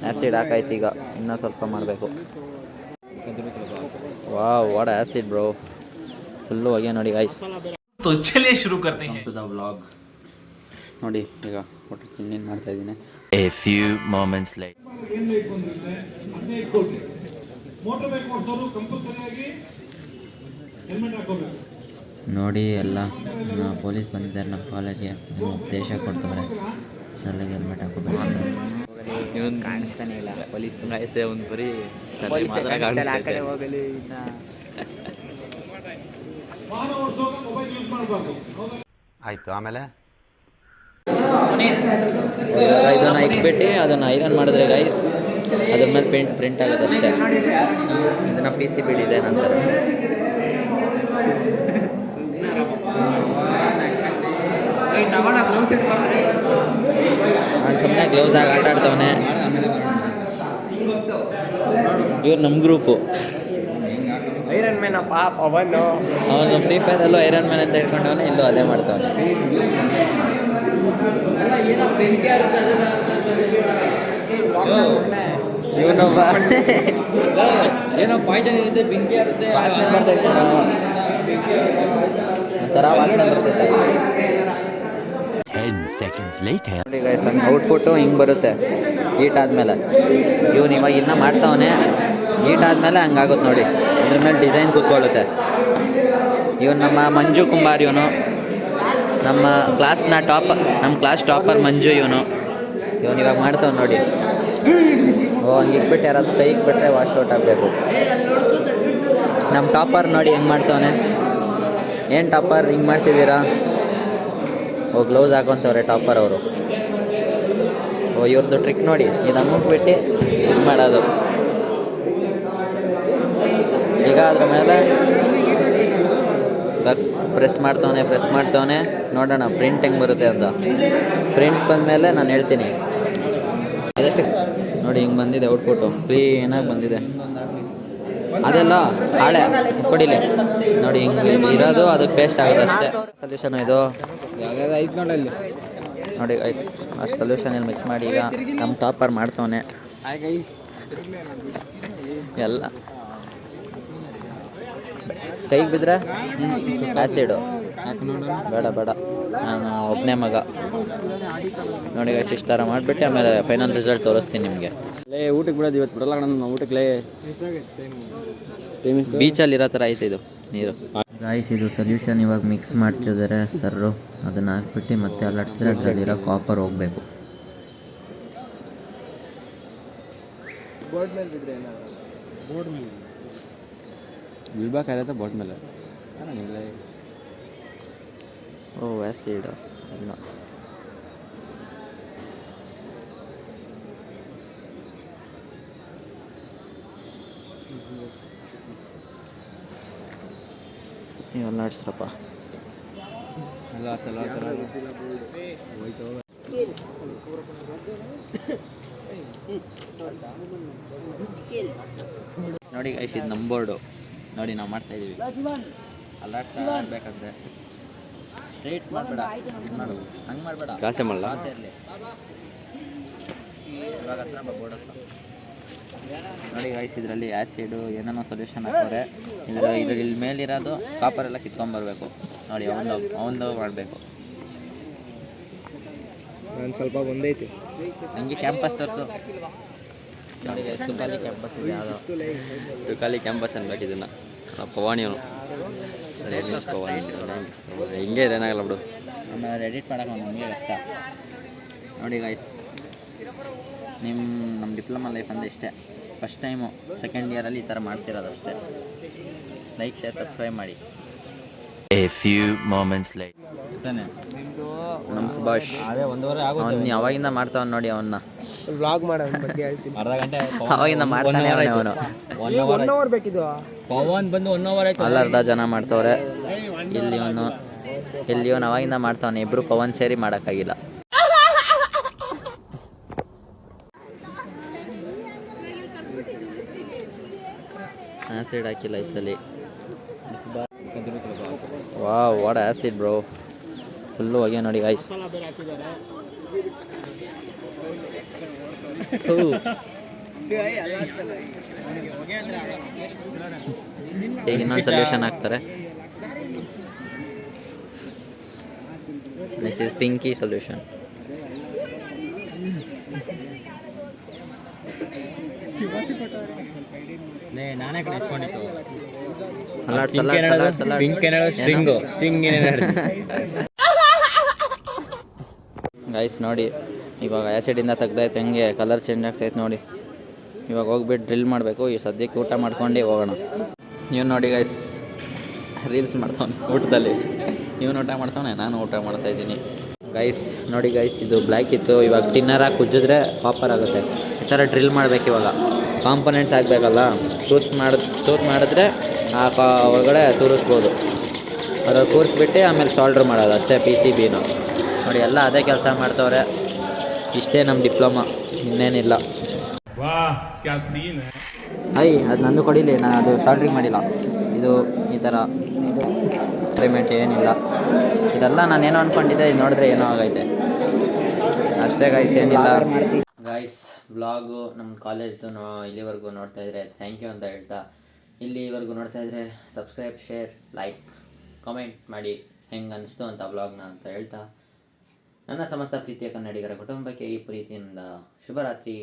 Acid ಹಾಕಾಯ್ತು, ಈಗ ಇನ್ನೂ ಸ್ವಲ್ಪ ಮಾಡಬೇಕು. Wow, what acid bro, full ಹೊಗೆ ನೋಡಿ ಗೈಸ್. तो चलिए शुरू करते हैं ಟು ದ ವ್ಲಾಗ್. ನೋಡಿ ಈಗ ಒಟ್ಟು ತಿಂಡಿನ ಮಾಡ್ತಾಯಿದ್ದೀನಿ. A few moments later. ನೋಡಿ ಎಲ್ಲ ಪೊಲೀಸ್ ಬಂದಿದ್ದಾರೆ ನಮ್ಮ ಕಾಲೇಜ್ಗೆ, ಉಪದೇಶ ಕೊಡ್ತಾರೆ ಸಲ್ಲಿಗೆ ಹೆಲ್ಮೆಟ್ ಹಾಕೋಬೇಕು. ಇವನು ಕಾಣಿಸ್ತಾನೆ ಇಲ್ಲ, ಪೊಲೀಸ್ ಸುಮ್ಮನೆ ಒಂದು ಬರೀ ಹೋಗಲಿ. ಆಯ್ತು, ಆಮೇಲೆ ಇದನ್ನು ಇಟ್ಬಿಟ್ಟು ಅದನ್ನು ಐರನ್ ಮಾಡಿದ್ರೆ ಗೈಸ್ ಅದ್ರ ಮೇಲೆ ಪ್ರಿಂಟ್ ಆಗುತ್ತೆ ಅಷ್ಟೇ. ಇದನ್ನು PCB ಡಿಸೈನ್ ಅಂತಾರೆ. ನಾನು ಸುಮ್ಮನೆ ಗ್ಲೌಸ್ ಆಗಿ ಆಟ ಆಡ್ತವನೆ. ಇವ್ರು ನಮ್ಮ ಗ್ರೂಪು. ಐರನ್ ಮ್ಯಾನ್ ಪಾಪ ಅವನು ಫ್ರೀ ಫೈರಲ್ಲೂ ಐರನ್ ಮ್ಯಾನ್ ಅಂತ ಹೇಳ್ಕೊಂಡವನೆ, ಇಲ್ಲೂ ಅದೇ ಮಾಡ್ತಾವನೆ. ಇವನೊಬ್ಬ ಏನೋ ಪಾಯ್ಸನ್ ಇರುತ್ತೆ, ಬೆಂಕಿ ಇರುತ್ತೆ, ವಾಸನೆ ಮಾಡ್ತಾ ಇದ್ದಾನೆ, ಒಂಥರ ವಾಸನೆ ಬರ್ತೈತೆ. 10 seconds later. ನೋಡಿ ಗೈಸ್, ಹಂಗೆ ಔಟ್ಪುಟ್ಟು ಹಿಂಗೆ ಬರುತ್ತೆ ಹೀಟ್ ಆದಮೇಲೆ. ಇವನು ಇವಾಗ ಇನ್ನೂ ಮಾಡ್ತಾವನೆ, ಹೀಟ್ ಆದಮೇಲೆ ಹಂಗಾಗುತ್ತೆ ನೋಡಿ, ಅದ್ರ ಮೇಲೆ ಡಿಸೈನ್ ಕೂತ್ಕೊಳ್ಳುತ್ತೆ. ಇವನು ನಮ್ಮ ಮಂಜು ಕುಂಬಾರ್, ಇವನು ನಮ್ಮ ನಮ್ಮ ಕ್ಲಾಸ್ ಟಾಪರ್ ಮಂಜು. ಇವನು ಇವಾಗ ಮಾಡ್ತಾವೆ ನೋಡಿ. ಹಂಗೆ ಇಕ್ಬಿಟ್ಟು ಯಾರಾದ್ರು ಕೈ ಇಕ್ಬಿಟ್ರೆ ವಾಶ್ ಔಟ್ ಆಗಬೇಕು. ನಮ್ಮ ಟಾಪರ್ ನೋಡಿ ಹೆಂಗೆ ಮಾಡ್ತಾವನೆ. ಏನು ಟಾಪರ್ ಹಿಂಗೆ ಮಾಡ್ತಿದ್ದೀರಾ? ಗ್ಲೌಸ್ ಹಾಕೊತವ್ರೆ ಟಾಪರ್ ಅವರು. ಇವ್ರದ್ದು ಟ್ರಿಕ್ ನೋಡಿ, ಇದು ಅಮ್ಮಕ್ಬಿಟ್ಟು ಇದು ಮಾಡೋದು. ಈಗ ಅದ್ರ ಮೇಲೆ ಪ್ರೆಸ್ ಮಾಡ್ತವನೆ. ನೋಡೋಣ ಪ್ರಿಂಟ್ ಹೆಂಗೆ ಬರುತ್ತೆ ಅಂತ. ಪ್ರಿಂಟ್ ಬಂದಮೇಲೆ ನಾನು ಹೇಳ್ತೀನಿ. ಅದಷ್ಟು ನೋಡಿ ಹಿಂಗೆ ಬಂದಿದೆ ಔಟ್ಪುಟ್ಟು, ಕ್ಲೀನಾಗಿ ಬಂದಿದೆ. ಅದೆಲ್ಲ ಹಾಳೆ ಕೊಡಿಲಿ ನೋಡಿ, ಹಿಂಗೆ ಇರೋದು ಅದಕ್ಕೆ ಪೇಸ್ಟ್ ಆಗುತ್ತೆ ಅಷ್ಟೇ. ಸೊಲ್ಯೂಷನ್ ಇದು ನೋಡಿ ಗೈಸ್, ಅಷ್ಟು ಸೊಲ್ಯೂಷನಲ್ಲಿ ಮಿಕ್ಸ್ ಮಾಡಿ ಈಗ ನಮ್ಮ ಟಾಪರ್ ಮಾಡ್ತವನೆ ಎಲ್ಲ. ಕೈಗೆ ಬಿದ್ದರೆ ಆ್ಯಸಿಡು ಬೇಡ, ನಾನು ಒಬ್ಬನೇ ಮಗ. ನೋಡಿ ಗೈಸ್, ಇಷ್ಟು ಥರ ಮಾಡಿಬಿಟ್ಟು ಆಮೇಲೆ ಫೈನಲ್ ರಿಸಲ್ಟ್ ತೋರಿಸ್ತೀನಿ ನಿಮಗೆ. ಊಟಕ್ಕೆ ಬಿಡೋದು ಇವತ್ತು ಬಿಡಲ್ಲ ನಮ್ಮ ಊಟಕ್ಕೆ. ಬೀಚಲ್ಲಿ ಇರೋ ಥರ ಐತೆ ಇದು ನೀರು. ಗಾಯ್ಸ್, ಇದು ಸೊಲ್ಯೂಷನ್ ಇವಾಗ ಮಿಕ್ಸ್ ಮಾಡ್ತಿದ್ದಾರೆ ಸರ್ರು. ಅದನ್ನು ಹಾಕ್ಬಿಟ್ಟು ಮತ್ತೆ ಅಲರ್ಟ್ಸಿದ್ರೆ ಅದರಲ್ಲಿರೋ ಕಾಪರ್ ಹೋಗಬೇಕು. ಬೀಳ್ಬೇಕಾಗತ್ತೆ ಬೋಟ್ ಮೇಲೆ. ಆ್ಯಸಿಡ್ ಇಲ್ಲ, ನೀವು ನಡೆಸ್ರಪ್ಪ. ನೋಡಿ ಗೈಸ್, ಇದು ನಮ್ಮ ಬೋರ್ಡು ನೋಡಿ, ನಾವು ಮಾಡ್ತಾಯಿದ್ದೀವಿ. ಅಲ್ಲಾಡ್ಸ್ಬೇಕಾದ್ರೆ ಸ್ಟ್ರೈಟ್ ಮಾಡಬೇಡ, ಇದು ಮಾಡು, ಹಂಗೆ ಮಾಡಬೇಡ, ಕಾಸೆ ಮಾಡಲ್ಲ. ಕಾಸೆ ಇರಲಿ. ಇವಾಗ ಹತ್ರ ಬೋರ್ಡ್ ಹತ್ರ ನೋಡಿ ಗೈಸ್, ಇದರಲ್ಲಿ ಆ್ಯಸಿಡು ಏನೇನೋ ಸೊಲ್ಯೂಷನ್ ಹಾಕೋರೆ. ಇಲ್ಲಿ ಮೇಲಿರೋದು ಕಾಪರ್ ಎಲ್ಲ ಕಿತ್ಕೊಂಬರ್ಬೇಕು ನೋಡಿ, ಅವನು ಮಾಡಬೇಕು. ನಾನು ಸ್ವಲ್ಪ ಬಂದೈತಿ ನನಗೆ ಕ್ಯಾಂಪಸ್ ತೋರಿಸು ನೋಡಿ ಗೈಸ್. ತುಕಾಲಿ ಕ್ಯಾಂಪಸ್ ಇದೆ, ಯಾವುದೋ ತುಕಾಲಿ ಕ್ಯಾಂಪಸ್ ಅನ್ಬೇಕು ಇದನ್ನು. ಪವಾಣಿ ಅವನು ಪವಾಣಿ ಹಿಂಗೆ ಇದೆ, ಏನಾಗಲ್ಲ ಬಿಡು. ಆಮೇಲೆ ಎಡಿಟ್ ಮಾಡೋಕೆ ನಮಗೆ ಕಷ್ಟ ನೋಡಿ ಗೈಸ್. ನಮ್ಮ ಡಿಪ್ಲೊಮಾ ಲೈಫ್ ಅಂದರೆ ಇಷ್ಟೇ. ಫಸ್ಟ್ ಟೈಮು ಸೆಕೆಂಡ್ ಇಯರಲ್ಲಿ ಈ ಥರ ಮಾಡ್ತಿರೋದು ಅಷ್ಟೇ. ಲೈಕ್, ಶೇರ್, ಸಬ್ಸ್ಕ್ರೈಬ್ ಮಾಡಿ. A few moments later. ನಮ್ಮ ಸುಭಾಷ್ ಅವನು ಯಾವಾಗಿಂದ ಮಾಡ್ತಾವ ನೋಡಿ, ಅವನ್ನ ವ್ಲಾಗ್ ಮಾಡೋ ಬಗ್ಗೆ ಹೇಳ್ತೀನಿ. ಅರ್ಧ ಗಂಟೆ ಅವಾಗಿಂದ ಮಾಡ್ತಾನೆ ಅವನು. ಪವನ್ ಬಂದು 1 hour ಆಯ್ತು. ಅರ್ಧ ಜನ ಮಾಡ್ತವ್ರೆ. ಇಲ್ಲಿ ಇವನು ಅವಾಗಿಂದ ಮಾಡ್ತಾವನೆ. ಇಬ್ಬರು ಪವನ್ ಸೇರಿ ಮಾಡೋಕ್ಕಾಗಿಲ್ಲ. ಆ್ಯಸಿಡ್ ಹಾಕಿಲ್ಲ ಈ ಸಲ. Wow, what acid bro, full ಹೊಗೆ ನೋಡಿ ಗೈಸ್. ಈಗ ಇನ್ನೊಂದು ಸೊಲ್ಯೂಷನ್ ಹಾಕ್ತಾರೆ. This is pinky solution. ನಾನೇ ಕಡೆ ಇಸ್ಕೊಂಡಿತ್ತು. ಗೈಸ್ ನೋಡಿ, ಇವಾಗ ಆ್ಯಸಿಡಿಂದ ತೆಗ್ದೈತೆ ಹೆಂಗೆ ಕಲರ್ ಚೇಂಜ್ ಆಗ್ತೈತೆ ನೋಡಿ. ಇವಾಗ ಹೋಗ್ಬಿಟ್ಟು ಡ್ರಿಲ್ ಮಾಡಬೇಕು. ಈ ಸದ್ಯಕ್ಕೆ ಊಟ ಮಾಡ್ಕೊಂಡು ಹೋಗೋಣ. ನೀವು ನೋಡಿ ಗೈಸ್, ರೀಲ್ಸ್ ಮಾಡ್ತಾನೆ ಊಟದಲ್ಲಿ. ಇವನು ಊಟ ಮಾಡ್ತಾನೆ, ನಾನು ಊಟ ಮಾಡ್ತಾಯಿದ್ದೀನಿ. ಗೈಸ್ ನೋಡಿ ಗೈಸ್, ಇದು ಬ್ಲ್ಯಾಕ್ ಇತ್ತು, ಇವಾಗ ಟಿನ್ನರಾಗಿ ಕುಜ್ಜಿದ್ರೆ ಕಾಪರ್ ಆಗುತ್ತೆ. ಈ ಥರ ಡ್ರಿಲ್ ಮಾಡಬೇಕು. ಇವಾಗ ಕಾಂಪೊನೆಂಟ್ಸ್ ಹಾಕಬೇಕಲ್ಲ, ತೂತ್ ಮಾಡಿದ್ರೆ ಒಳಗಡೆ ತೂರಿಸ್ಬೋದು. ಅದ್ರಲ್ಲಿ ಕೂರಿಸ್ಬಿಟ್ಟು ಆಮೇಲೆ ಸಾಲ್ಡ್ರ್ ಮಾಡೋದು ಅಷ್ಟೇ. PCB ನೋಡಿ, ಎಲ್ಲ ಅದೇ ಕೆಲಸ ಮಾಡ್ತವ್ರೆ. ಇಷ್ಟೇ ನಮ್ಮ ಡಿಪ್ಲೊಮಾ, ಇನ್ನೇನಿಲ್ಲ. ಅದು ನಂದು ಕೊಡಿಲಿ, ನಾನು ಅದು ಸಾಲ್ಡ್ರಿಂಗ್ ಮಾಡಿಲ್ಲ. ಇದು ಈ ಥರ ಪೇಮೆಂಟ್ ಏನಿಲ್ಲ. ಇದೆಲ್ಲ ನಾನೇನೋ ಅಂದ್ಕೊಂಡಿದ್ದೆ, ಇದು ನೋಡಿದ್ರೆ ಏನೋ ಆಗೈತೆ ಅಷ್ಟೇ ಗೈಸ್, ಏನಿಲ್ಲ. ಗೈಸ್ ವ್ಲಾಗು ನಮ್ಮ ಕಾಲೇಜ್ದು ಇಲ್ಲಿವರೆಗೂ ನೋಡ್ತಾಯಿದ್ರೆ ಥ್ಯಾಂಕ್ ಯು ಅಂತ ಹೇಳ್ತಾ, ಇಲ್ಲಿವರೆಗೂ ನೋಡ್ತಾಯಿದ್ರೆ ಸಬ್ಸ್ಕ್ರೈಬ್, ಶೇರ್, ಲೈಕ್, ಕಾಮೆಂಟ್ ಮಾಡಿ ಹೆಂಗೆ ಅನ್ನಿಸ್ತು ಅಂತ ವ್ಲಾಗ್ನ ಅಂತ ಹೇಳ್ತಾ, ನನ್ನ ಸಮಸ್ತ ಪ್ರೀತಿಯ ಕನ್ನಡಿಗರ ಕುಟುಂಬಕ್ಕೆ ಈ ಪ್ರೀತಿಯಿಂದ ಶುಭರಾತ್ರಿ.